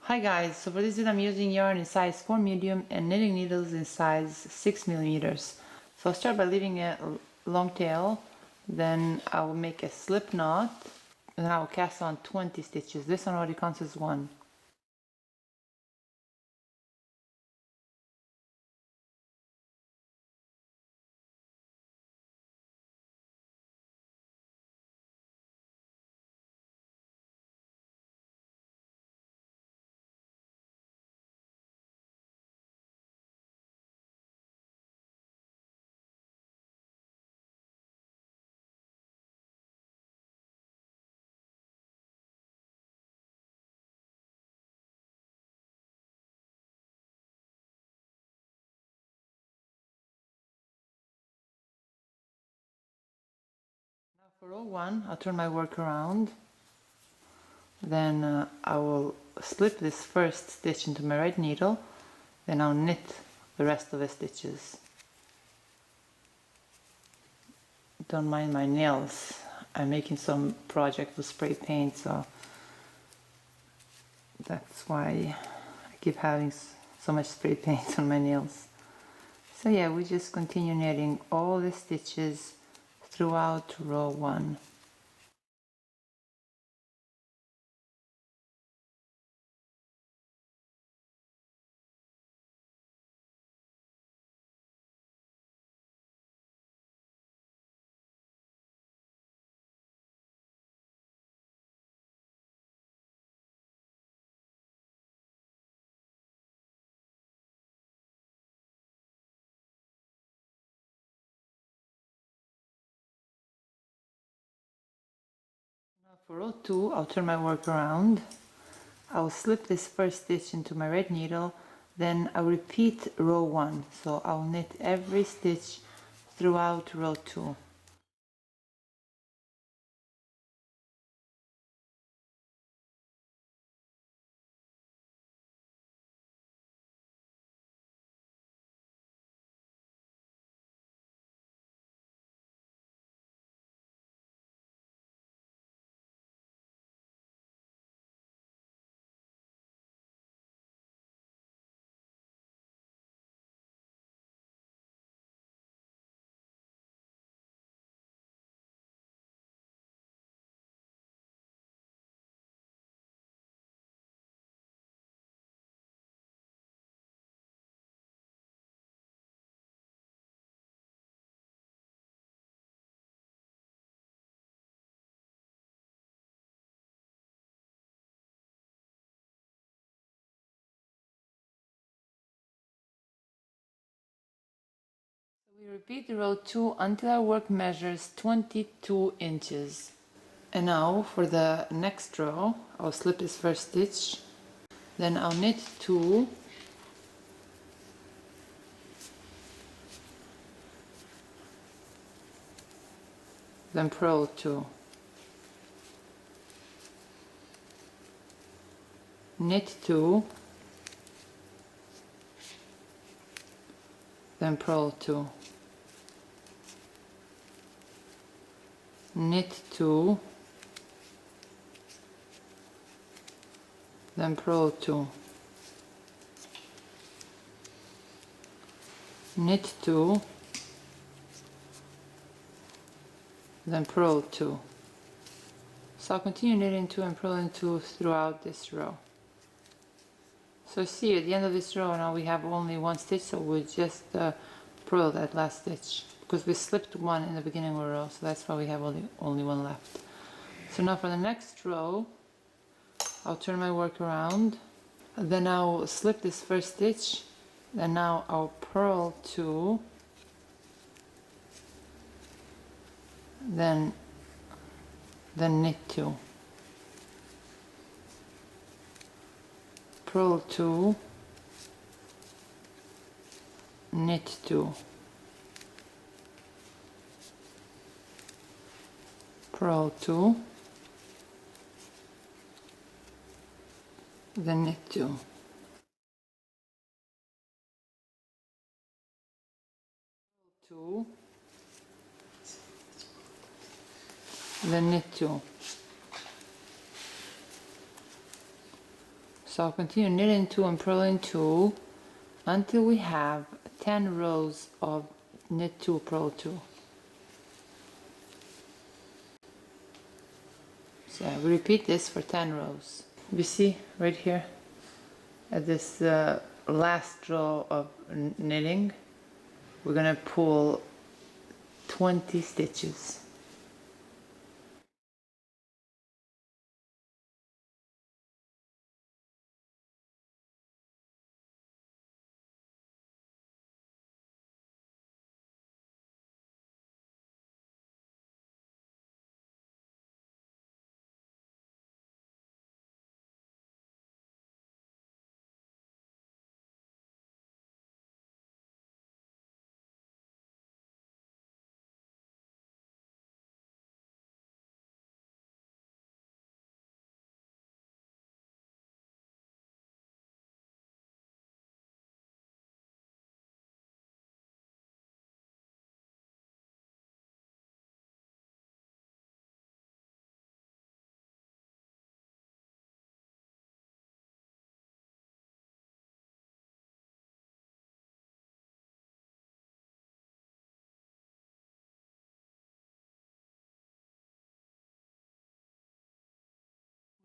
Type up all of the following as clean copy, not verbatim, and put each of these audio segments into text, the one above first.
Hi guys, so for this video I'm using yarn in size 4 medium and knitting needles in size 6 millimeters. So I'll start by leaving a long tail, then I will make a slip knot, and then I will cast on 20 stitches. This one already counts as one. Now for row 1, I'll turn my work around. Then I will slip this first stitch into my right needle, then I'll knit the rest of the stitches. Don't mind my nails. I'm making some project with spray paint, so that's why I keep having so much spray paint on my nails. So yeah, we just continue knitting all the stitches throughout row 1. Now for row 2, I'll turn my work around. I will slip this first stitch into my red needle, then I'll repeat row 1. So I'll knit every stitch throughout row 2. We repeat row 2 until our work measures 22 inches. And now for the next row, I'll slip this first stitch, then I'll knit 2, then purl 2, knit 2, then purl 2, knit 2, then purl 2, knit 2, then purl 2. So I'll continue knitting 2 and purling 2 throughout this row. So see, at the end of this row now we have only one stitch, so we'll just purl that last stitch, because we slipped one in the beginning of the row, so that's why we have only one left. So now for the next row, I'll turn my work around, then I'll slip this first stitch, then now I'll purl 2, then knit 2, purl 2, knit 2, purl 2, then knit 2. Purl 2, then knit 2. So I'll continue knitting 2 and purling 2 until we have 10 rows of knit 2, purl 2. So we repeat this for 10 rows. You see right here at this last row of knitting, we're gonna pull 20 stitches.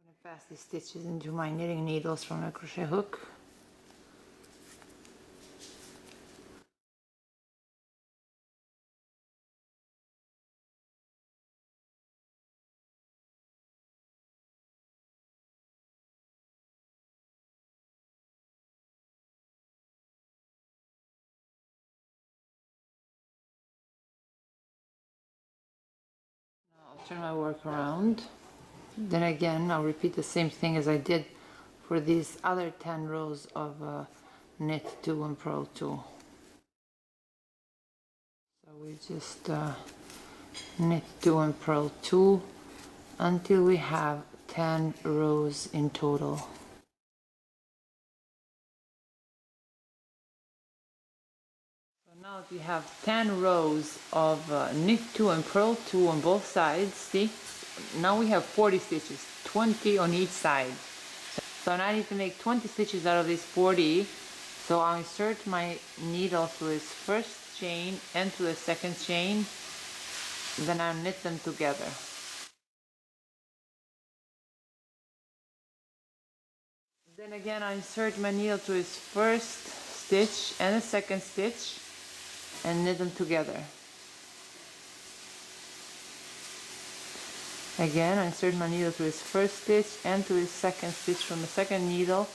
I'm gonna pass these stitches into my knitting needles from a crochet hook. Now I'll turn my work around. Then again, I'll repeat the same thing as I did for these other 10 rows of knit 2 and purl 2. So we just knit 2 and purl 2 until we have 10 rows in total. So now that we have 10 rows of knit 2 and purl 2 on both sides, see? Now we have 40 stitches, 20 on each side. So now I need to make 20 stitches out of these 40. So I'll insert my needle through its first chain and through the second chain. Then I'll knit them together. Then again I insert my needle through its first stitch and the second stitch and knit them together. Again I insert my needle through its first stitch and through its second stitch from the second needle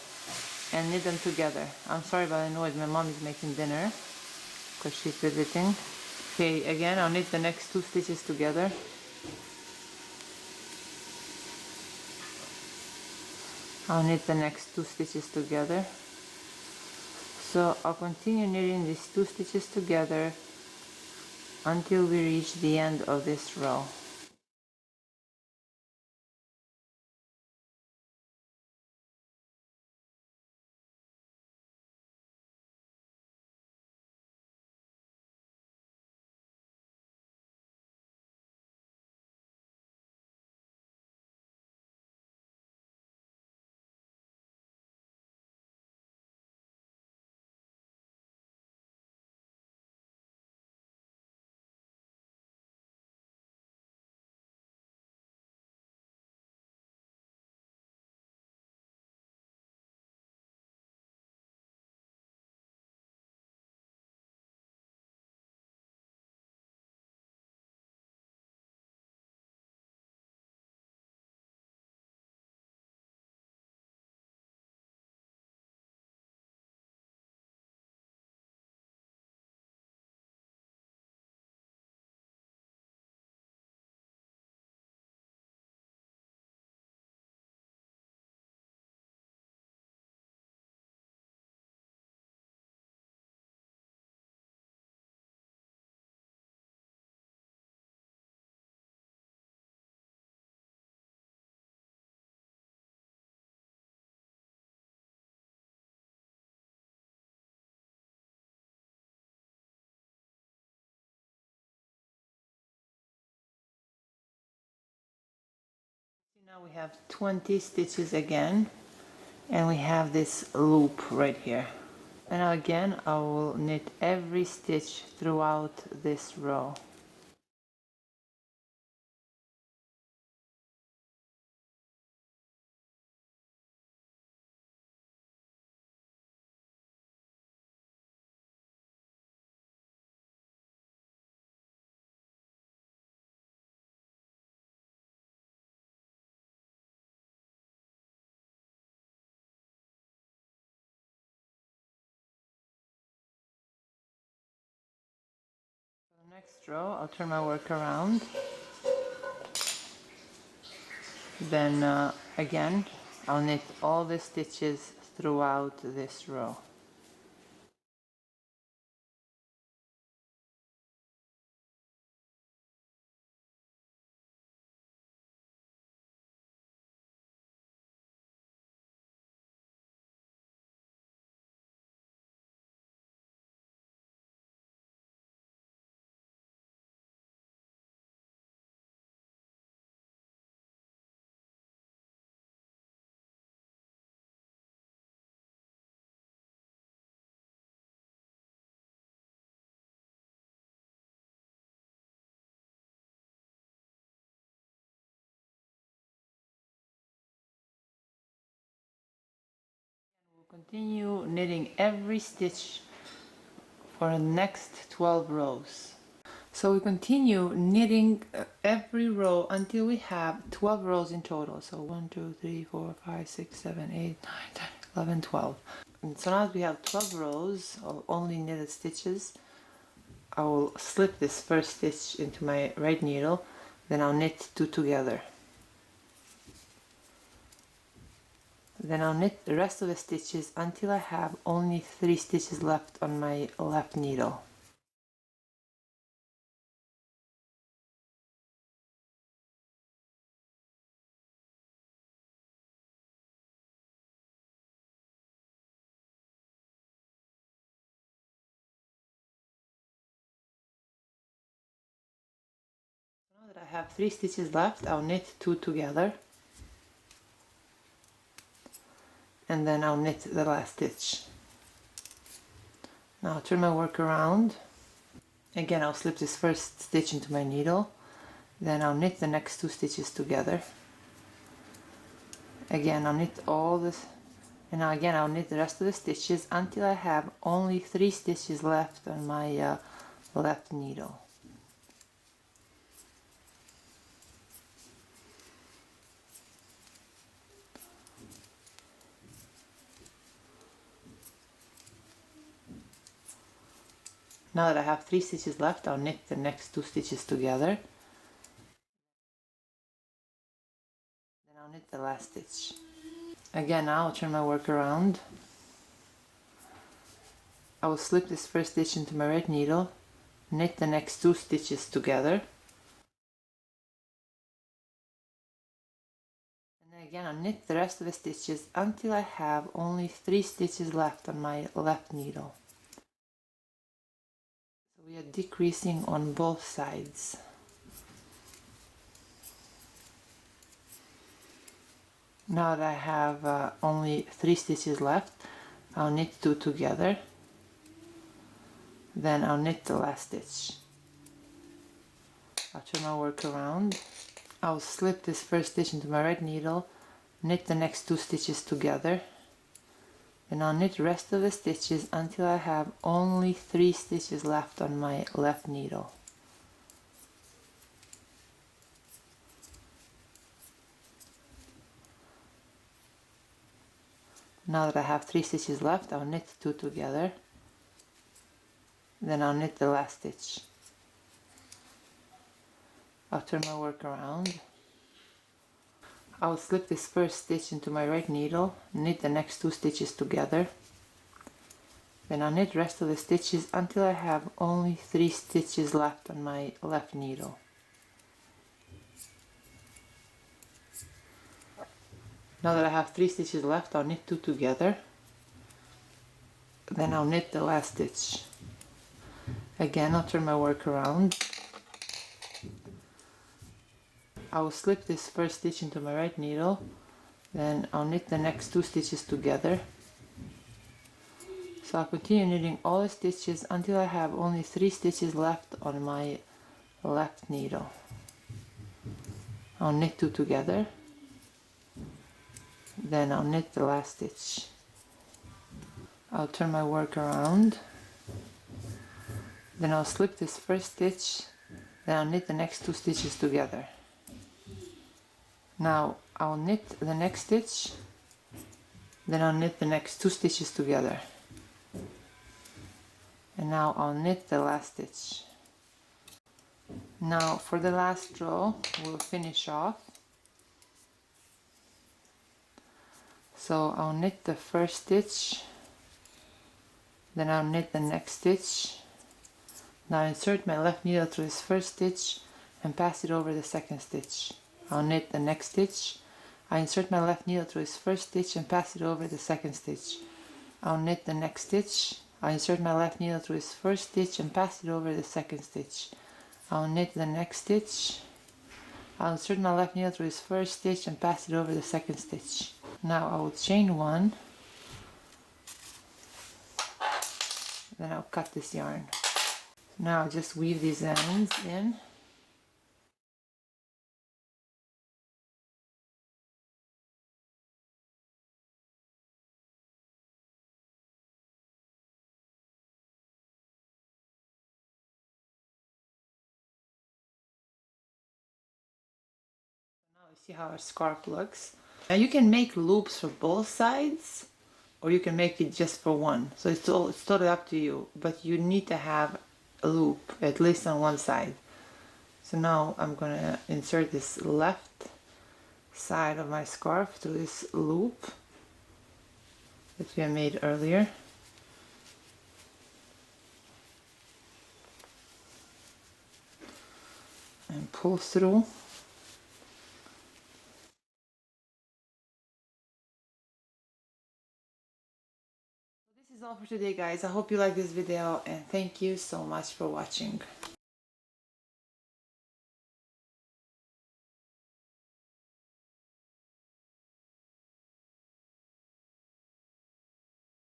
and knit them together. I'm sorry about the noise, my mom is making dinner because she's visiting. Okay, again I'll knit the next 2 stitches together. I'll knit the next 2 stitches together. So I'll continue knitting these 2 stitches together until we reach the end of this row. Now we have 20 stitches again, and we have this loop right here. And now again I will knit every stitch throughout this row. The next row I'll turn my work around. Then again I'll knit all the stitches throughout this row. We'll continue knitting every stitch for the next 12 rows. So we continue knitting every row until we have 12 rows in total. So 1, 2, 3, 4, 5, 6, 7, 8, 9, 10, 11, 12. And so now that we have 12 rows of only knitted stitches, I will slip this first stitch into my right needle, then I'll knit 2 together. Then I'll knit the rest of the stitches until I have only 3 stitches left on my left needle. Now that I have 3 stitches left, I'll knit 2 together. And then I'll knit the last stitch. Now I'll turn my work around. Again, I'll slip this first stitch into my needle. Then I'll knit the next 2 stitches together. Again, I'll knit all this, and now again I'll knit the rest of the stitches until I have only 3 stitches left on my left needle. Now that I have 3 stitches left, I'll knit the next 2 stitches together. Then I'll knit the last stitch. Again, now I'll turn my work around. I will slip this first stitch into my right needle, knit the next 2 stitches together. And then again, I'll knit the rest of the stitches until I have only 3 stitches left on my left needle. So we are decreasing on both sides. Now that I have only 3 stitches left, I'll knit 2 together. Then I'll knit the last stitch. I'll turn my work around. I'll slip this first stitch into my right needle, knit the next 2 stitches together. Then I'll knit the rest of the stitches until I have only 3 stitches left on my left needle. Now that I have 3 stitches left, I'll knit 2 together. Then I'll knit the last stitch. I'll turn my work around. I'll slip this first stitch into my right needle, knit the next 2 stitches together. Then I'll knit the rest of the stitches until I have only 3 stitches left on my left needle. Now that I have 3 stitches left, I'll knit 2 together. Then I'll knit the last stitch. Again, I'll turn my work around. I will slip this first stitch into my right needle, Then I'll knit the next 2 stitches together. So I'll continue knitting all the stitches until I have only 3 stitches left on my left needle. I'll knit 2 together, then I'll knit the last stitch. I'll turn my work around, then I'll slip this first stitch, then I'll knit the next 2 stitches together. Now I'll knit the next stitch, then I'll knit the next 2 stitches together. And now I'll knit the last stitch. Now for the last row, we'll finish off. So I'll knit the first stitch, then I'll knit the next stitch. Now insert my left needle through this first stitch and pass it over the second stitch. I'll knit the next stitch. I insert my left needle through this first stitch and pass it over the second stitch. I'll knit the next stitch. I insert my left needle through this first stitch and pass it over the second stitch. I'll knit the next stitch. I'll insert my left needle through this first stitch and pass it over the second stitch. Now I will chain 1, then I'll cut this yarn. Now I'll just weave these ends in. Now you see how our scarf looks. Now you can make loops for both sides, or you can make it just for one. So it's totally up to you, but you need to have a loop at least on one side. So now I'm gonna insert this left side of my scarf through this loop that we had made earlier. And pull through. This is all for today, guys. I hope you like this video and thank you so much for watching.